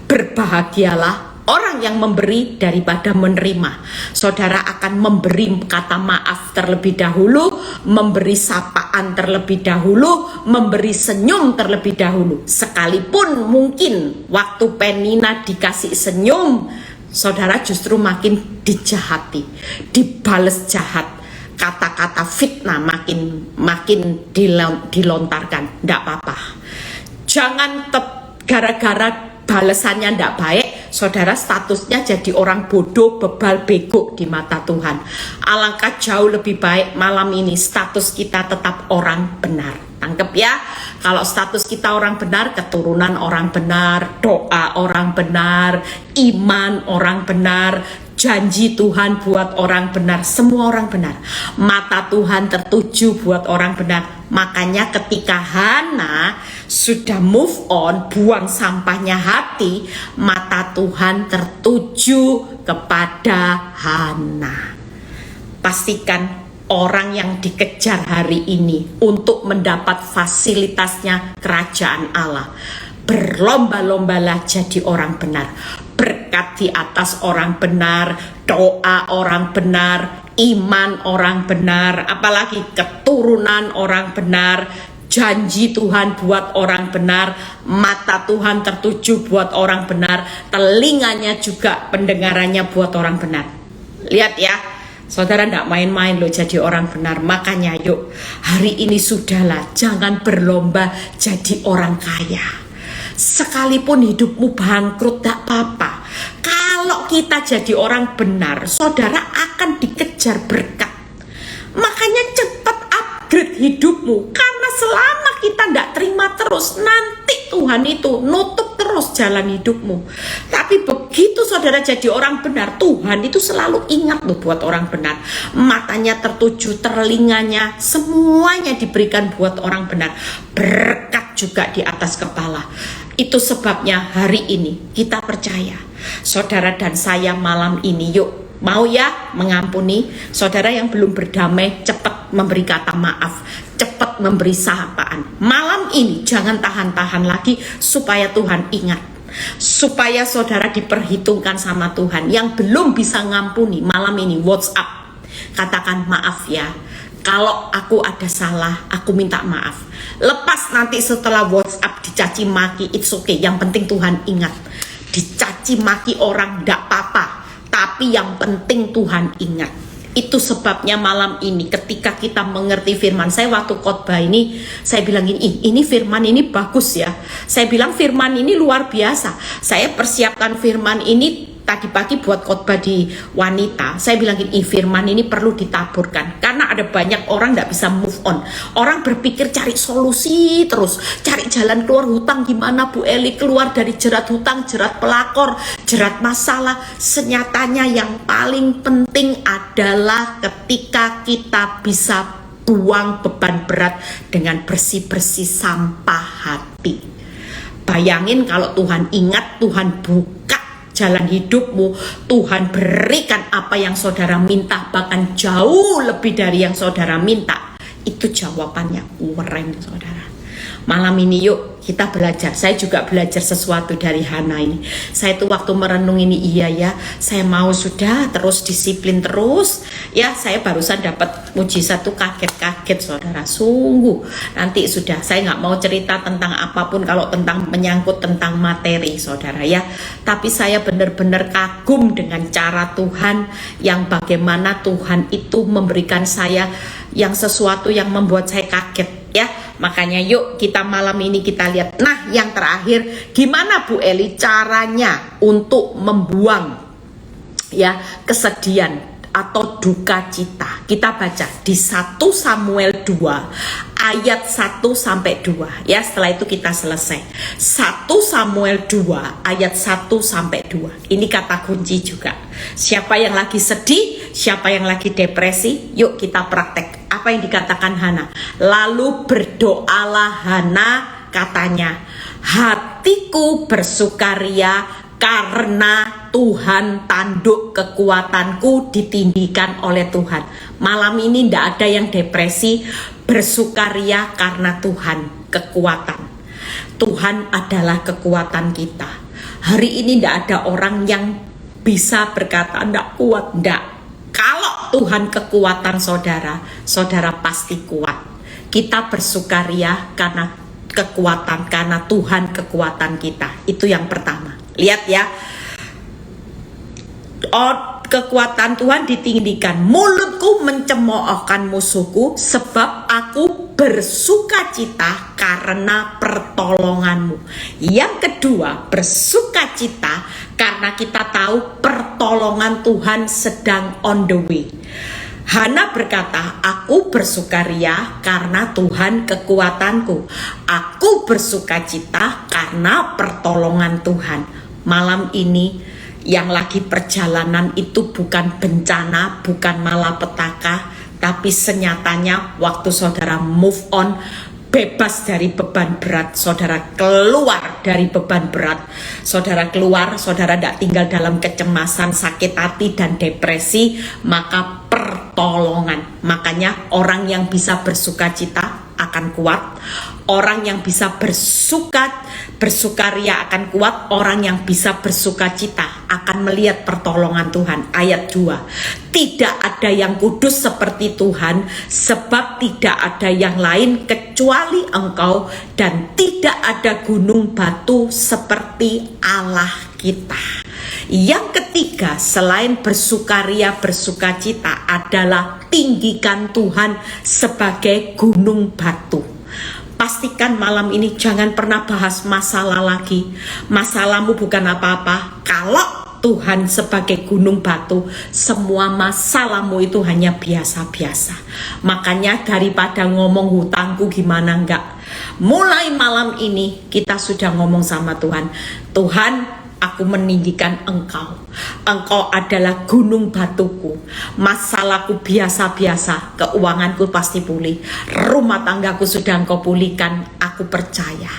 Berbahagialah orang yang memberi daripada menerima. Saudara akan memberi kata maaf terlebih dahulu, memberi sapaan terlebih dahulu, memberi senyum terlebih dahulu. Sekalipun mungkin waktu Penina dikasih senyum, saudara justru makin dijahati, dibales jahat. Kata-kata fitnah makin dilontarkan. Tidak apa-apa. Jangan gara-gara balasannya tidak baik, saudara statusnya jadi orang bodoh, bebal, bego di mata Tuhan. Alangkah jauh lebih baik malam ini status kita tetap orang benar. Tangkep ya, kalau status kita orang benar, keturunan orang benar, doa orang benar, iman orang benar, janji Tuhan buat orang benar, semua orang benar. Mata Tuhan tertuju buat orang benar. Makanya ketika Hana sudah move on, buang sampahnya hati, mata Tuhan tertuju kepada Hana. Pastikan orang yang dikejar hari ini untuk mendapat fasilitasnya kerajaan Allah, berlomba-lombalah jadi orang benar. Berkat di atas orang benar, doa orang benar, iman orang benar, apalagi keturunan orang benar, janji Tuhan buat orang benar, mata Tuhan tertuju buat orang benar, telinganya juga pendengarannya buat orang benar. Lihat ya, saudara tidak main-main loh jadi orang benar. Makanya yuk, hari ini sudahlah, jangan berlomba jadi orang kaya. Sekalipun hidupmu bangkrut tak apa-apa. Kalau kita jadi orang benar, saudara akan dikejar berkat. Makanya cepat upgrade hidupmu. Karena selama kita tidak terima terus, nanti Tuhan itu nutup terus jalan hidupmu. Tapi begitu saudara jadi orang benar, Tuhan itu selalu ingat loh buat orang benar. Matanya tertuju, telinganya, semuanya diberikan buat orang benar. Berkat juga di atas kepala. Itu sebabnya hari ini kita percaya, saudara dan saya malam ini yuk mau ya mengampuni. Saudara yang belum berdamai, cepat memberi kata maaf, cepat memberi sapaan. Malam ini jangan tahan-tahan lagi supaya Tuhan ingat, supaya saudara diperhitungkan sama Tuhan. Yang belum bisa ngampuni malam ini WhatsApp, katakan maaf ya, kalau aku ada salah, aku minta maaf. Lepas nanti setelah WhatsApp dicaci maki, it's okay. Yang penting Tuhan ingat. Dicaci maki orang tidak apa-apa, tapi yang penting Tuhan ingat. Itu sebabnya malam ini ketika kita mengerti firman, saya waktu khotbah ini saya bilang ini firman ini bagus ya. Saya bilang firman ini luar biasa. Saya persiapkan firman ini tadi pagi buat khotbah di wanita. Saya bilang firman ini perlu ditaburkan karena ada banyak orang tidak bisa move on. Orang berpikir cari solusi terus, cari jalan keluar hutang gimana Bu Eli, keluar dari jerat hutang, jerat pelakor, jerat masalah. Senyatanya yang paling penting adalah ketika kita bisa buang beban berat dengan bersih-bersih sampah hati. Bayangin kalau Tuhan ingat, Tuhan buka jalan hidupmu, Tuhan berikan apa yang saudara minta, bahkan jauh lebih dari yang saudara minta. Itu jawabannya keren, saudara. Malam ini yuk kita belajar. Saya juga belajar sesuatu dari Hana ini. Saya tuh waktu merenung ini, iya ya, saya mau sudah terus disiplin terus. Ya, saya barusan dapat mujizat tuh kaget-kaget, saudara. Sungguh. Nanti sudah, saya nggak mau cerita tentang apapun kalau tentang menyangkut tentang materi, saudara ya. Tapi saya benar-benar kagum dengan cara Tuhan, yang bagaimana Tuhan itu memberikan saya yang sesuatu yang membuat saya kaget ya. Makanya yuk kita malam ini kita lihat. Nah, yang terakhir, gimana Bu Eli caranya untuk membuang ya kesedihan atau duka cita? Kita baca di 1 Samuel 2 ayat 1 sampai 2 ya. Setelah itu kita selesai. 1 Samuel 2 ayat 1 sampai 2. Ini kata kunci juga. Siapa yang lagi sedih, siapa yang lagi depresi, yuk kita praktek apa yang dikatakan Hana. Lalu berdoalah Hana, katanya, hatiku bersukaria karena Tuhan, tanduk kekuatanku ditinggikan oleh Tuhan. Malam ini tidak ada yang depresi, bersukaria karena Tuhan, kekuatan. Tuhan adalah kekuatan kita. Hari ini tidak ada orang yang bisa berkata tidak kuat, tidak. Kalau Tuhan kekuatan saudara, saudara pasti kuat. Kita bersukaria karena kekuatan, karena Tuhan kekuatan kita. Itu yang pertama. Lihat ya, kekuatan Tuhan ditinggikan. Mulutku mencemoohkan musuhku, sebab aku bersukacita karena pertolonganmu. Yang kedua, bersukacita karena kita tahu pertolongan Tuhan sedang on the way. Hana berkata, aku bersukaria karena Tuhan kekuatanku. Aku bersukacita karena pertolongan Tuhan. Malam ini yang lagi perjalanan itu bukan bencana, bukan malapetaka, tapi senyatanya waktu saudara move on, bebas dari beban berat, saudara keluar dari beban berat, saudara keluar, saudara tidak tinggal dalam kecemasan, sakit hati dan depresi, maka pertolongan. Makanya orang yang bisa bersukacita akan kuat, orang yang bisa bersukaria akan kuat, orang yang bisa bersukacita akan melihat pertolongan Tuhan. Ayat 2, tidak ada yang kudus seperti Tuhan, sebab tidak ada yang lain kecuali Engkau, dan tidak ada gunung batu seperti Allah kita. Yang ketiga, selain bersukaria bersukacita adalah tinggikan Tuhan sebagai gunung batu. Pastikan malam ini jangan pernah bahas masalah lagi. Masalahmu bukan apa-apa. Kalau Tuhan sebagai gunung batu, semua masalahmu itu hanya biasa-biasa. Makanya daripada ngomong hutangku gimana enggak, mulai malam ini kita sudah ngomong sama Tuhan. Tuhan, aku meninggikan Engkau. Engkau adalah gunung batuku. Masalahku biasa-biasa, keuanganku pasti pulih, rumah tanggaku sudah Engkau pulihkan. Aku percaya.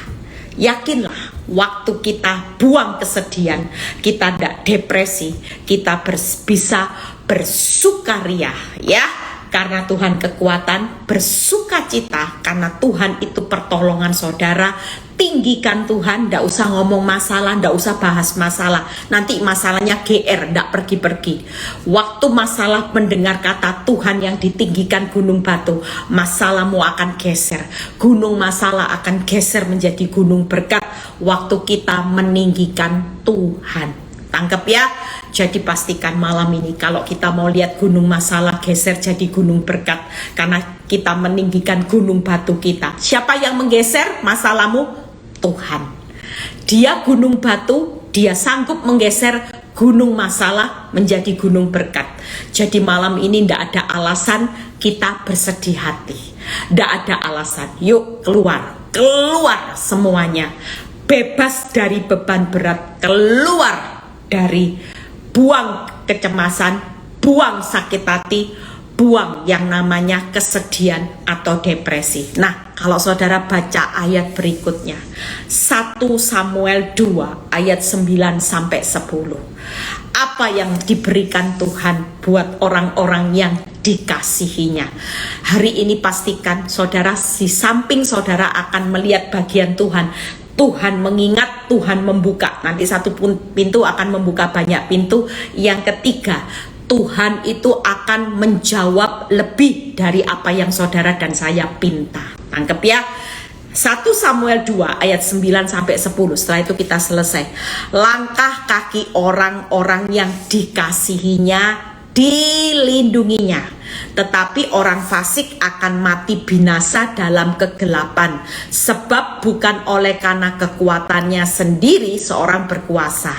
Yakinlah, waktu kita buang kesedihan, kita tidak depresi, kita bisa bersukaria ya. Karena Tuhan kekuatan, bersukacita karena Tuhan itu pertolongan saudara. Tinggikan Tuhan, ndak usah ngomong masalah, ndak usah bahas masalah. Nanti masalahnya GR, ndak pergi-pergi. Waktu masalah mendengar kata Tuhan yang ditinggikan gunung batu, masalahmu akan geser. Gunung masalah akan geser menjadi gunung berkat waktu kita meninggikan Tuhan. Tangkap ya. Jadi pastikan malam ini kalau kita mau lihat gunung masalah geser jadi gunung berkat, karena kita meninggikan gunung batu kita. Siapa yang menggeser masalahmu? Tuhan. Dia gunung batu, dia sanggup menggeser gunung masalah menjadi gunung berkat. Jadi malam ini tidak ada alasan kita bersedih hati, tidak ada alasan. Yuk keluar, keluar semuanya, bebas dari beban berat, keluar dari buang kecemasan, buang sakit hati, buang yang namanya kesedihan atau depresi. Nah, kalau saudara baca ayat berikutnya, 1 Samuel 2 ayat 9 sampai 10. Apa yang diberikan Tuhan buat orang-orang yang dikasihinya. Hari ini pastikan saudara, di samping saudara akan melihat bagian Tuhan, Tuhan mengingat, Tuhan membuka. Nanti satu pintu akan membuka banyak pintu. Yang ketiga, Tuhan itu akan menjawab lebih dari apa yang saudara dan saya pinta. Tangkep ya. 1 Samuel 2 ayat 9 sampai 10. Setelah itu kita selesai. Langkah kaki orang-orang yang dikasihinya dilindunginya, tetapi orang fasik akan mati binasa dalam kegelapan, sebab bukan oleh karena kekuatannya sendiri seorang berkuasa.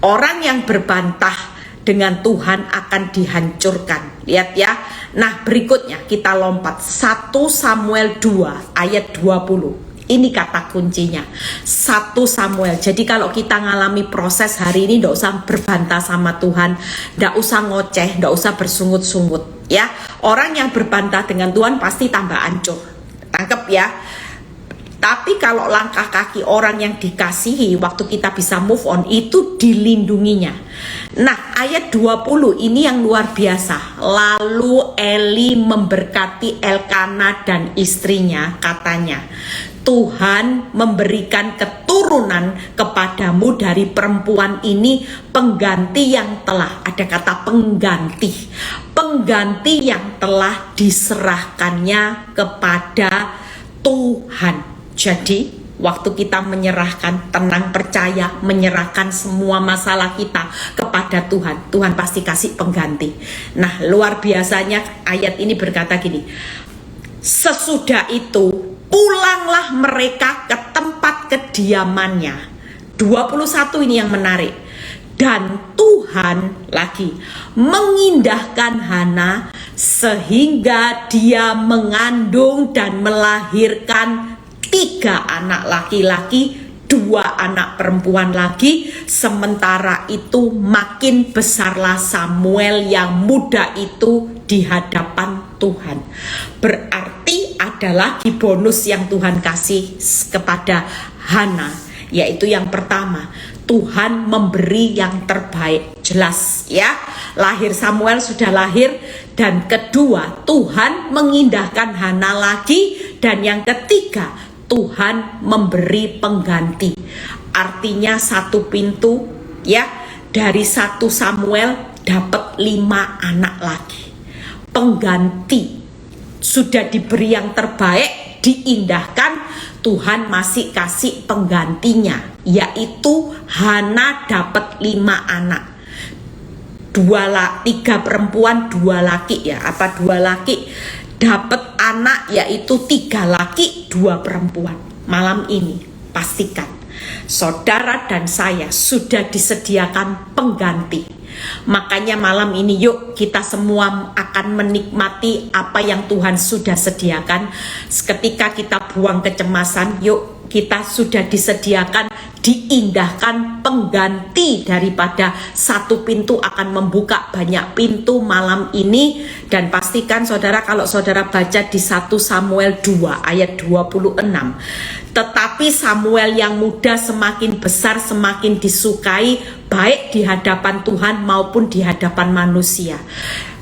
Orang yang berbantah dengan Tuhan akan dihancurkan. Lihat ya. Nah, berikutnya kita lompat 1 Samuel 2 ayat 20. Ini kata kuncinya, 1 Samuel. Jadi kalau kita ngalami proses hari ini, nggak usah berbantah sama Tuhan, nggak usah ngoceh, nggak usah bersungut-sungut ya. Orang yang berbantah dengan Tuhan pasti tambah hancur. Tangkep ya. Tapi kalau langkah kaki orang yang dikasihi, waktu kita bisa move on, itu dilindunginya. Nah, ayat 20 ini yang luar biasa. Lalu Eli memberkati Elkana dan istrinya, katanya, Tuhan memberikan keturunan kepadamu dari perempuan ini, pengganti yang telah, ada kata pengganti yang telah diserahkannya kepada Tuhan. Jadi waktu kita menyerahkan, tenang, percaya, menyerahkan semua masalah kita kepada Tuhan, Tuhan pasti kasih pengganti. Nah, luar biasanya ayat ini berkata gini, sesudah itu pulanglah mereka ke tempat kediamannya. 21 ini yang menarik. Dan Tuhan lagi mengindahkan Hana sehingga dia mengandung dan melahirkan 3 anak laki-laki, 2 anak perempuan lagi. Sementara itu makin besarlah Samuel yang muda itu di hadapan Tuhan. Berarti ada lagi bonus yang Tuhan kasih kepada Hana, yaitu yang pertama, Tuhan memberi yang terbaik. Jelas ya, lahir Samuel sudah lahir. Dan kedua, Tuhan mengindahkan Hana lagi. Dan yang ketiga, Tuhan memberi pengganti. Artinya satu pintu ya, dari 1 Samuel dapat 5 anak lagi. Pengganti sudah diberi yang terbaik, diindahkan, Tuhan masih kasih penggantinya, yaitu Hana dapat 5 anak. 3 perempuan, 2 laki ya, apa 2 laki dapat anak, yaitu 3 laki 2 perempuan. Malam ini pastikan saudara dan saya sudah disediakan pengganti. Makanya malam ini yuk kita semua akan menikmati apa yang Tuhan sudah sediakan. Ketika kita buang kecemasan, yuk kita sudah disediakan, diindahkan pengganti daripada satu pintu akan membuka banyak pintu malam ini. Dan pastikan saudara, kalau saudara baca di 1 Samuel 2 ayat 26, tetapi Samuel yang muda semakin besar, semakin disukai, baik di hadapan Tuhan maupun di hadapan manusia.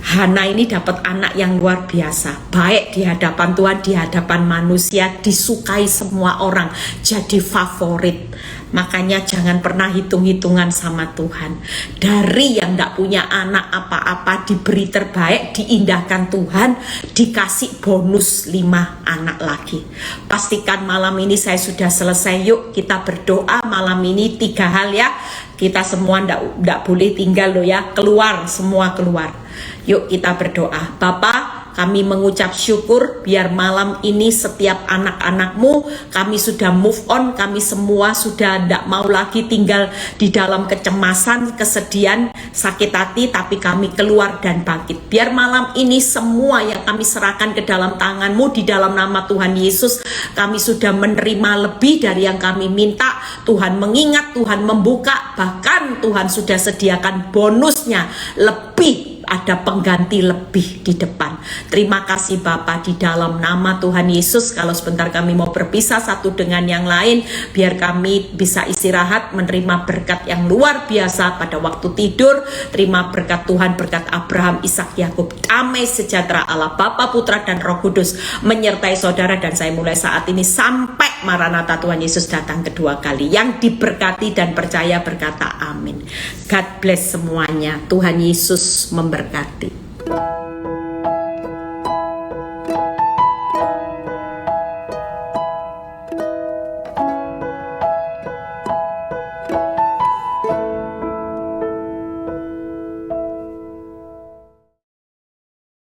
Hana ini dapat anak yang luar biasa, baik di hadapan Tuhan, di hadapan manusia, disukai semua orang, jadi favorit. Makanya jangan pernah hitung-hitungan sama Tuhan. Dari yang gak punya anak apa-apa, diberi terbaik, diindahkan Tuhan, dikasih bonus 5 anak lagi. Pastikan malam ini saya sudah selesai. Yuk kita berdoa malam ini 3 hal ya. Kita semua ndak boleh tinggal loh ya, keluar, semua keluar. Yuk kita berdoa. Bapa, kami mengucap syukur biar malam ini setiap anak-anakmu kami sudah move on, kami semua sudah tidak mau lagi tinggal di dalam kecemasan, kesedihan, sakit hati, tapi kami keluar dan bangkit. Biar malam ini semua yang kami serahkan ke dalam tangan-Mu di dalam nama Tuhan Yesus, kami sudah menerima lebih dari yang kami minta. Tuhan mengingat, Tuhan membuka, bahkan Tuhan sudah sediakan bonusnya lebih ada pengganti lebih di depan. Terima kasih Bapak, di dalam nama Tuhan Yesus. Kalau sebentar kami mau berpisah satu dengan yang lain, biar kami bisa istirahat, menerima berkat yang luar biasa pada waktu tidur. Terima berkat Tuhan, berkat Abraham, Ishak, Yakub. Damai sejahtera Allah Bapa, Putra dan Roh Kudus menyertai saudara dan saya mulai saat ini sampai Maranatha Tuhan Yesus datang kedua kali. Yang diberkati dan percaya berkata amin. God bless semuanya. Tuhan Yesus memberkati.